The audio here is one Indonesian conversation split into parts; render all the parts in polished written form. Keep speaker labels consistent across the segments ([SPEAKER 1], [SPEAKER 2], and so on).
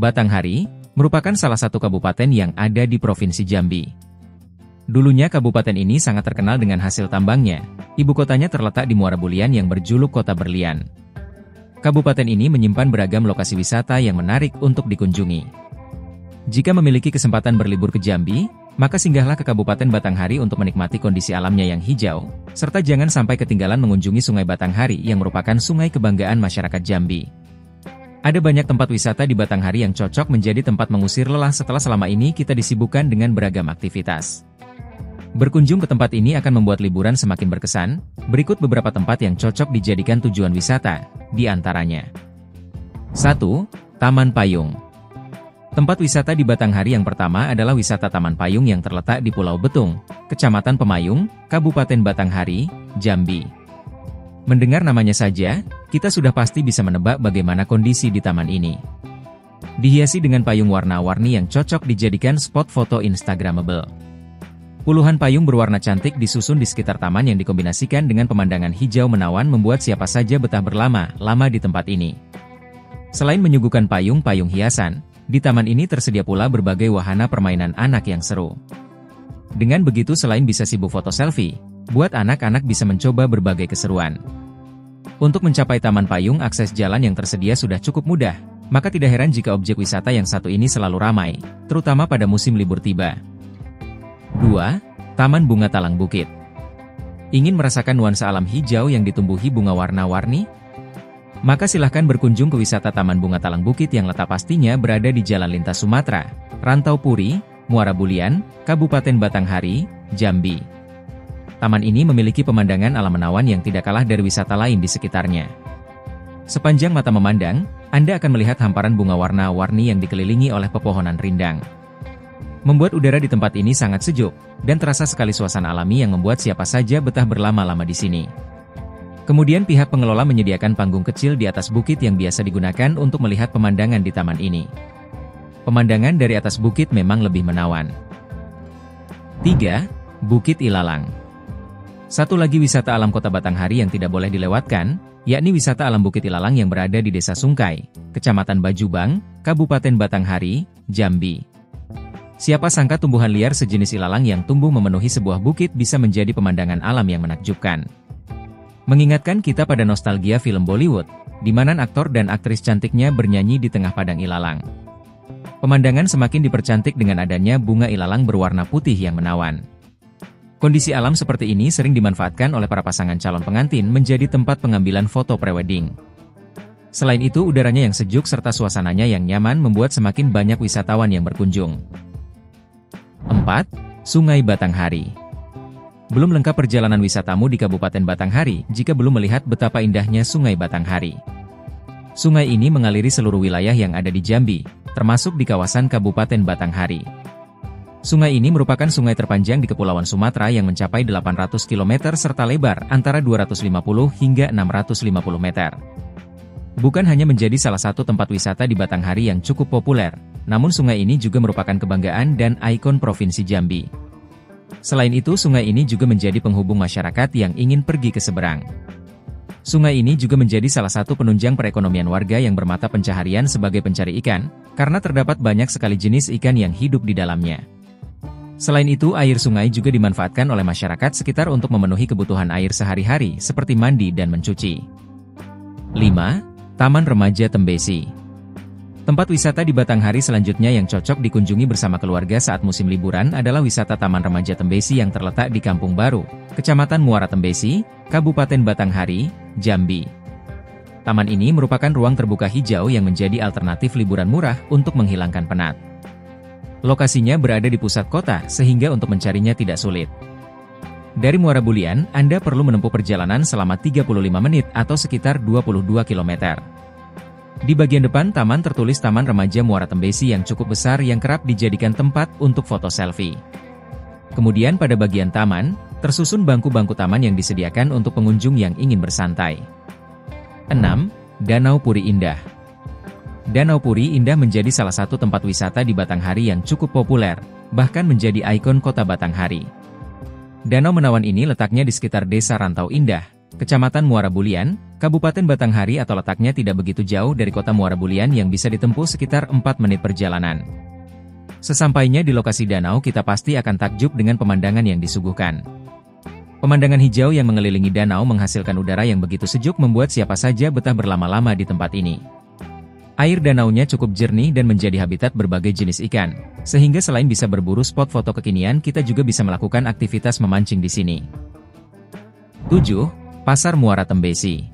[SPEAKER 1] Batanghari merupakan salah satu kabupaten yang ada di Provinsi Jambi. Dulunya kabupaten ini sangat terkenal dengan hasil tambangnya. Ibu kotanya terletak di Muara Bulian yang berjuluk Kota Berlian. Kabupaten ini menyimpan beragam lokasi wisata yang menarik untuk dikunjungi. Jika memiliki kesempatan berlibur ke Jambi, maka singgahlah ke Kabupaten Batanghari untuk menikmati kondisi alamnya yang hijau, serta jangan sampai ketinggalan mengunjungi Sungai Batanghari yang merupakan sungai kebanggaan masyarakat Jambi. Ada banyak tempat wisata di Batanghari yang cocok menjadi tempat mengusir lelah setelah selama ini kita disibukkan dengan beragam aktivitas. Berkunjung ke tempat ini akan membuat liburan semakin berkesan. Berikut beberapa tempat yang cocok dijadikan tujuan wisata, di antaranya. 1. Taman Payung. Tempat wisata di Batanghari yang pertama adalah wisata Taman Payung yang terletak di Pulau Betung, Kecamatan Pemayung, Kabupaten Batanghari, Jambi. Mendengar namanya saja, kita sudah pasti bisa menebak bagaimana kondisi di taman ini. Dihiasi dengan payung warna-warni yang cocok dijadikan spot foto Instagramable. Puluhan payung berwarna cantik disusun di sekitar taman yang dikombinasikan dengan pemandangan hijau menawan membuat siapa saja betah berlama-lama di tempat ini. Selain menyuguhkan payung-payung hiasan, di taman ini tersedia pula berbagai wahana permainan anak yang seru. Dengan begitu selain bisa sibuk foto selfie, buat anak-anak bisa mencoba berbagai keseruan. Untuk mencapai Taman Payung akses jalan yang tersedia sudah cukup mudah, maka tidak heran jika objek wisata yang satu ini selalu ramai, terutama pada musim libur tiba. 2. Taman Bunga Talang Bukit. Ingin merasakan nuansa alam hijau yang ditumbuhi bunga warna-warni? Maka silahkan berkunjung ke wisata Taman Bunga Talang Bukit yang letak pastinya berada di Jalan Lintas Sumatera, Rantau Puri, Muara Bulian, Kabupaten Batanghari, Jambi. Taman ini memiliki pemandangan alam menawan yang tidak kalah dari wisata lain di sekitarnya. Sepanjang mata memandang, Anda akan melihat hamparan bunga warna-warni yang dikelilingi oleh pepohonan rindang. Membuat udara di tempat ini sangat sejuk, dan terasa sekali suasana alami yang membuat siapa saja betah berlama-lama di sini. Kemudian pihak pengelola menyediakan panggung kecil di atas bukit yang biasa digunakan untuk melihat pemandangan di taman ini. Pemandangan dari atas bukit memang lebih menawan. 3. Bukit Ilalang. Satu lagi wisata alam Kota Batanghari yang tidak boleh dilewatkan, yakni wisata alam Bukit Ilalang yang berada di Desa Sungkai, Kecamatan Bajubang, Kabupaten Batanghari, Jambi. Siapa sangka tumbuhan liar sejenis ilalang yang tumbuh memenuhi sebuah bukit bisa menjadi pemandangan alam yang menakjubkan. Mengingatkan kita pada nostalgia film Bollywood, di mana aktor dan aktris cantiknya bernyanyi di tengah padang ilalang. Pemandangan semakin dipercantik dengan adanya bunga ilalang berwarna putih yang menawan. Kondisi alam seperti ini sering dimanfaatkan oleh para pasangan calon pengantin menjadi tempat pengambilan foto prewedding. Selain itu, udaranya yang sejuk serta suasananya yang nyaman membuat semakin banyak wisatawan yang berkunjung. 4. Sungai Batanghari. Belum lengkap perjalanan wisatamu di Kabupaten Batanghari jika belum melihat betapa indahnya Sungai Batanghari. Sungai ini mengaliri seluruh wilayah yang ada di Jambi, termasuk di kawasan Kabupaten Batanghari. Sungai ini merupakan sungai terpanjang di Kepulauan Sumatera yang mencapai 800 km serta lebar antara 250 hingga 650 meter. Bukan hanya menjadi salah satu tempat wisata di Batanghari yang cukup populer, namun sungai ini juga merupakan kebanggaan dan ikon Provinsi Jambi. Selain itu, sungai ini juga menjadi penghubung masyarakat yang ingin pergi ke seberang. Sungai ini juga menjadi salah satu penunjang perekonomian warga yang bermata pencaharian sebagai pencari ikan, karena terdapat banyak sekali jenis ikan yang hidup di dalamnya. Selain itu, air sungai juga dimanfaatkan oleh masyarakat sekitar untuk memenuhi kebutuhan air sehari-hari seperti mandi dan mencuci. 5. Taman Remaja Tembesi. Tempat wisata di Batanghari selanjutnya yang cocok dikunjungi bersama keluarga saat musim liburan adalah wisata Taman Remaja Tembesi yang terletak di Kampung Baru, Kecamatan Muara Tembesi, Kabupaten Batanghari, Jambi. Taman ini merupakan ruang terbuka hijau yang menjadi alternatif liburan murah untuk menghilangkan penat. Lokasinya berada di pusat kota sehingga untuk mencarinya tidak sulit. Dari Muara Bulian, Anda perlu menempuh perjalanan selama 35 menit atau sekitar 22 km. Di bagian depan taman tertulis Taman Remaja Muara Tembesi yang cukup besar yang kerap dijadikan tempat untuk foto selfie. Kemudian pada bagian taman, tersusun bangku-bangku taman yang disediakan untuk pengunjung yang ingin bersantai. 6. Danau Puri Indah. Danau Puri Indah menjadi salah satu tempat wisata di Batanghari yang cukup populer, bahkan menjadi ikon kota Batanghari. Danau Menawan ini letaknya di sekitar Desa Rantau Indah, Kecamatan Muara Bulian, Kabupaten Batanghari atau letaknya tidak begitu jauh dari kota Muara Bulian yang bisa ditempuh sekitar 4 menit perjalanan. Sesampainya di lokasi danau kita pasti akan takjub dengan pemandangan yang disuguhkan. Pemandangan hijau yang mengelilingi danau menghasilkan udara yang begitu sejuk membuat siapa saja betah berlama-lama di tempat ini. Air danaunya cukup jernih dan menjadi habitat berbagai jenis ikan, sehingga selain bisa berburu spot foto kekinian kita juga bisa melakukan aktivitas memancing di sini. 7. Pasar Muara Tembesi.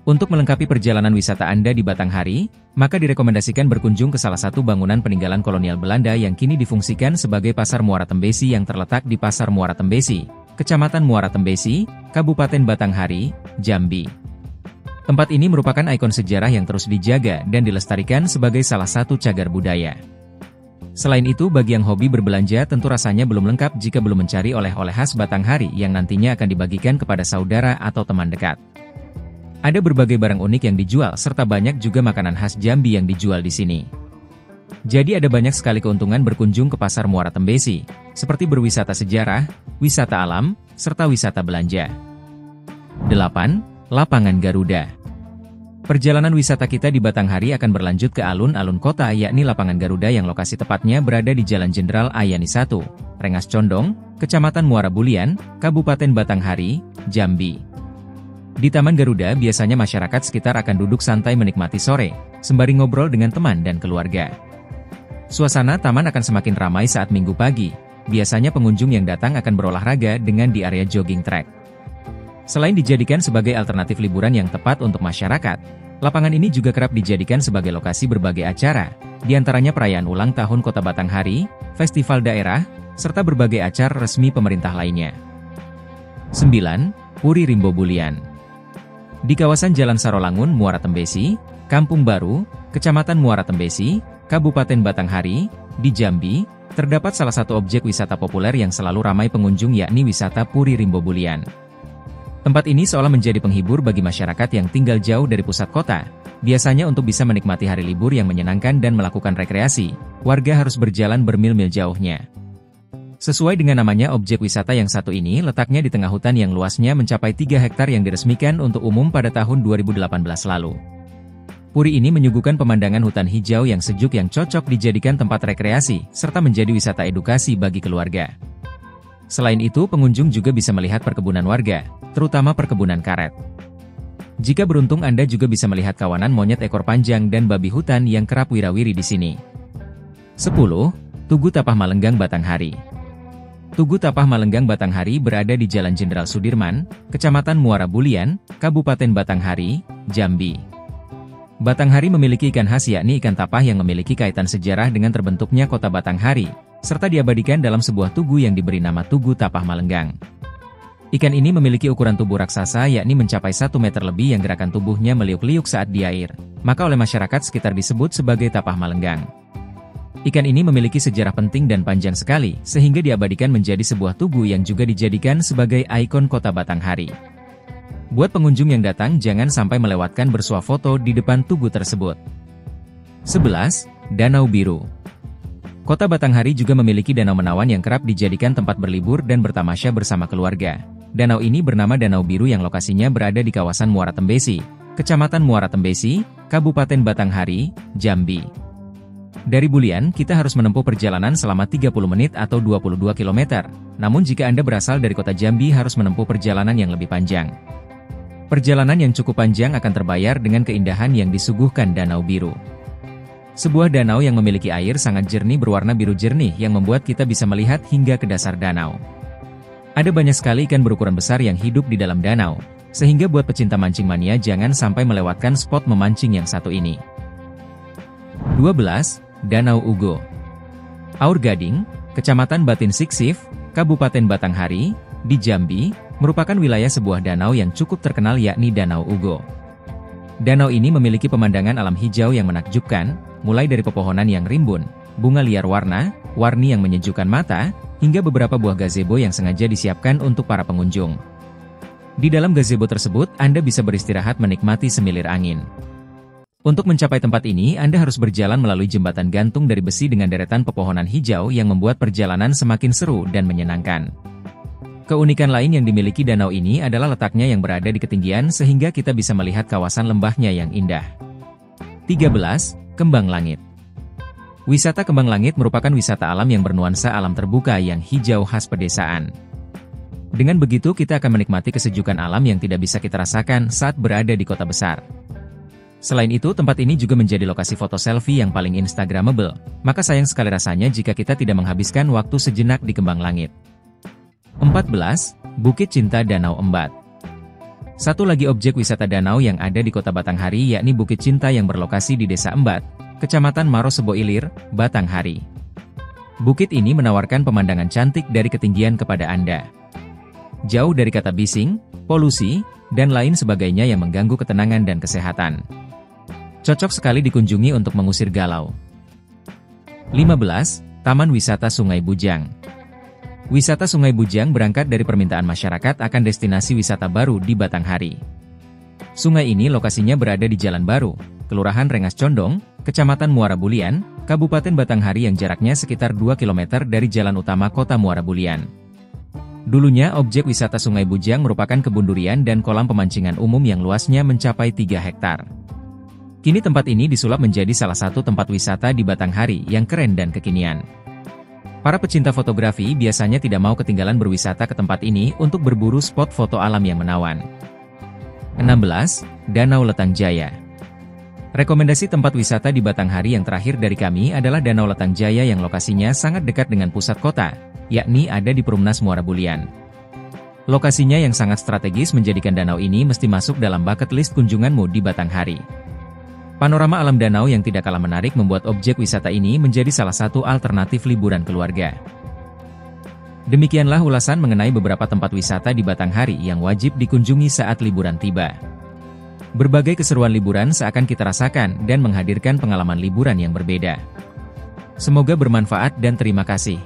[SPEAKER 1] Untuk melengkapi perjalanan wisata Anda di Batanghari, maka direkomendasikan berkunjung ke salah satu bangunan peninggalan kolonial Belanda yang kini difungsikan sebagai Pasar Muara Tembesi yang terletak di Pasar Muara Tembesi, Kecamatan Muara Tembesi, Kabupaten Batanghari, Jambi. Tempat ini merupakan ikon sejarah yang terus dijaga dan dilestarikan sebagai salah satu cagar budaya. Selain itu, bagi yang hobi berbelanja tentu rasanya belum lengkap jika belum mencari oleh-oleh khas Batanghari yang nantinya akan dibagikan kepada saudara atau teman dekat. Ada berbagai barang unik yang dijual serta banyak juga makanan khas Jambi yang dijual di sini. Jadi ada banyak sekali keuntungan berkunjung ke Pasar Muara Tembesi, seperti berwisata sejarah, wisata alam, serta wisata belanja. 8. Lapangan Garuda. Perjalanan wisata kita di Batanghari akan berlanjut ke alun-alun kota yakni Lapangan Garuda yang lokasi tepatnya berada di Jalan Jenderal Ayani 1, Rengas Condong, Kecamatan Muara Bulian, Kabupaten Batanghari, Jambi. Di Taman Garuda biasanya masyarakat sekitar akan duduk santai menikmati sore, sembari ngobrol dengan teman dan keluarga. Suasana taman akan semakin ramai saat Minggu pagi, biasanya pengunjung yang datang akan berolahraga dengan di area jogging track. Selain dijadikan sebagai alternatif liburan yang tepat untuk masyarakat, lapangan ini juga kerap dijadikan sebagai lokasi berbagai acara, di antaranya perayaan ulang tahun Kota Batanghari, festival daerah, serta berbagai acara resmi pemerintah lainnya. 9. Puri Rimbo Bulian. Di kawasan Jalan Sarolangun, Muara Tembesi, Kampung Baru, Kecamatan Muara Tembesi, Kabupaten Batanghari, di Jambi, terdapat salah satu objek wisata populer yang selalu ramai pengunjung yakni wisata Puri Rimbo Bulian. Tempat ini seolah menjadi penghibur bagi masyarakat yang tinggal jauh dari pusat kota. Biasanya untuk bisa menikmati hari libur yang menyenangkan dan melakukan rekreasi, warga harus berjalan bermil-mil jauhnya. Sesuai dengan namanya, objek wisata yang satu ini letaknya di tengah hutan yang luasnya mencapai 3 hektar yang diresmikan untuk umum pada tahun 2018 lalu. Puri ini menyuguhkan pemandangan hutan hijau yang sejuk yang cocok dijadikan tempat rekreasi, serta menjadi wisata edukasi bagi keluarga. Selain itu, pengunjung juga bisa melihat perkebunan warga, terutama perkebunan karet. Jika beruntung, Anda juga bisa melihat kawanan monyet ekor panjang dan babi hutan yang kerap wirawiri di sini. 10. Tugu Tapah Malenggang Batanghari. Tugu Tapah Malenggang Batanghari berada di Jalan Jenderal Sudirman, Kecamatan Muara Bulian, Kabupaten Batanghari, Jambi. Batanghari memiliki ikan khas yakni ikan tapah yang memiliki kaitan sejarah dengan terbentuknya kota Batanghari, serta diabadikan dalam sebuah tugu yang diberi nama Tugu Tapah Malenggang. Ikan ini memiliki ukuran tubuh raksasa yakni mencapai 1 meter lebih yang gerakan tubuhnya meliuk-liuk saat di air, maka oleh masyarakat sekitar disebut sebagai Tapah Malenggang. Ikan ini memiliki sejarah penting dan panjang sekali, sehingga diabadikan menjadi sebuah tugu yang juga dijadikan sebagai ikon kota Batanghari. Buat pengunjung yang datang jangan sampai melewatkan bersuah foto di depan tugu tersebut. 11. Danau Biru. Kota Batanghari juga memiliki Danau Menawan yang kerap dijadikan tempat berlibur dan bertamasya bersama keluarga. Danau ini bernama Danau Biru yang lokasinya berada di kawasan Muara Tembesi, Kecamatan Muara Tembesi, Kabupaten Batanghari, Jambi. Dari Bulian, kita harus menempuh perjalanan selama 30 menit atau 22 km. Namun jika Anda berasal dari kota Jambi harus menempuh perjalanan yang lebih panjang. Perjalanan yang cukup panjang akan terbayar dengan keindahan yang disuguhkan Danau Biru. Sebuah danau yang memiliki air sangat jernih berwarna biru jernih yang membuat kita bisa melihat hingga ke dasar danau. Ada banyak sekali ikan berukuran besar yang hidup di dalam danau, sehingga buat pecinta mancing mania jangan sampai melewatkan spot memancing yang satu ini. 12. Danau Ugo. Aur Gading, Kecamatan Batin Siksif, Kabupaten Batanghari, di Jambi, merupakan wilayah sebuah danau yang cukup terkenal yakni Danau Ugo. Danau ini memiliki pemandangan alam hijau yang menakjubkan, mulai dari pepohonan yang rimbun, bunga liar warni yang menyejukkan mata, hingga beberapa buah gazebo yang sengaja disiapkan untuk para pengunjung. Di dalam gazebo tersebut, Anda bisa beristirahat menikmati semilir angin. Untuk mencapai tempat ini, Anda harus berjalan melalui jembatan gantung dari besi dengan deretan pepohonan hijau yang membuat perjalanan semakin seru dan menyenangkan. Keunikan lain yang dimiliki danau ini adalah letaknya yang berada di ketinggian sehingga kita bisa melihat kawasan lembahnya yang indah. 13. Kembang Langit. Wisata Kembang Langit merupakan wisata alam yang bernuansa alam terbuka yang hijau khas pedesaan. Dengan begitu kita akan menikmati kesejukan alam yang tidak bisa kita rasakan saat berada di kota besar. Selain itu, tempat ini juga menjadi lokasi foto selfie yang paling instagramable, maka sayang sekali rasanya jika kita tidak menghabiskan waktu sejenak di Kembang Langit. 14. Bukit Cinta Danau Embat. Satu lagi objek wisata danau yang ada di kota Batanghari yakni Bukit Cinta yang berlokasi di Desa Embat, Kecamatan Marosebo Ilir, Batanghari. Bukit ini menawarkan pemandangan cantik dari ketinggian kepada Anda. Jauh dari kata bising, polusi, dan lain sebagainya yang mengganggu ketenangan dan kesehatan. Cocok sekali dikunjungi untuk mengusir galau. 15. Taman Wisata Sungai Bujang. Wisata Sungai Bujang berangkat dari permintaan masyarakat akan destinasi wisata baru di Batanghari. Sungai ini lokasinya berada di Jalan Baru, Kelurahan Rengas Condong, Kecamatan Muara Bulian, Kabupaten Batanghari yang jaraknya sekitar 2 km dari jalan utama kota Muara Bulian. Dulunya objek wisata Sungai Bujang merupakan kebun durian dan kolam pemancingan umum yang luasnya mencapai 3 hektar. Kini tempat ini disulap menjadi salah satu tempat wisata di Batanghari yang keren dan kekinian. Para pecinta fotografi biasanya tidak mau ketinggalan berwisata ke tempat ini untuk berburu spot foto alam yang menawan. 16. Danau Letang Jaya. Rekomendasi tempat wisata di Batanghari yang terakhir dari kami adalah Danau Letang Jaya yang lokasinya sangat dekat dengan pusat kota, yakni ada di Perumnas Muara Bulian. Lokasinya yang sangat strategis menjadikan danau ini mesti masuk dalam bucket list kunjunganmu di Batanghari. Panorama alam danau yang tidak kalah menarik membuat objek wisata ini menjadi salah satu alternatif liburan keluarga. Demikianlah ulasan mengenai beberapa tempat wisata di Batanghari yang wajib dikunjungi saat liburan tiba. Berbagai keseruan liburan seakan kita rasakan dan menghadirkan pengalaman liburan yang berbeda. Semoga bermanfaat dan terima kasih.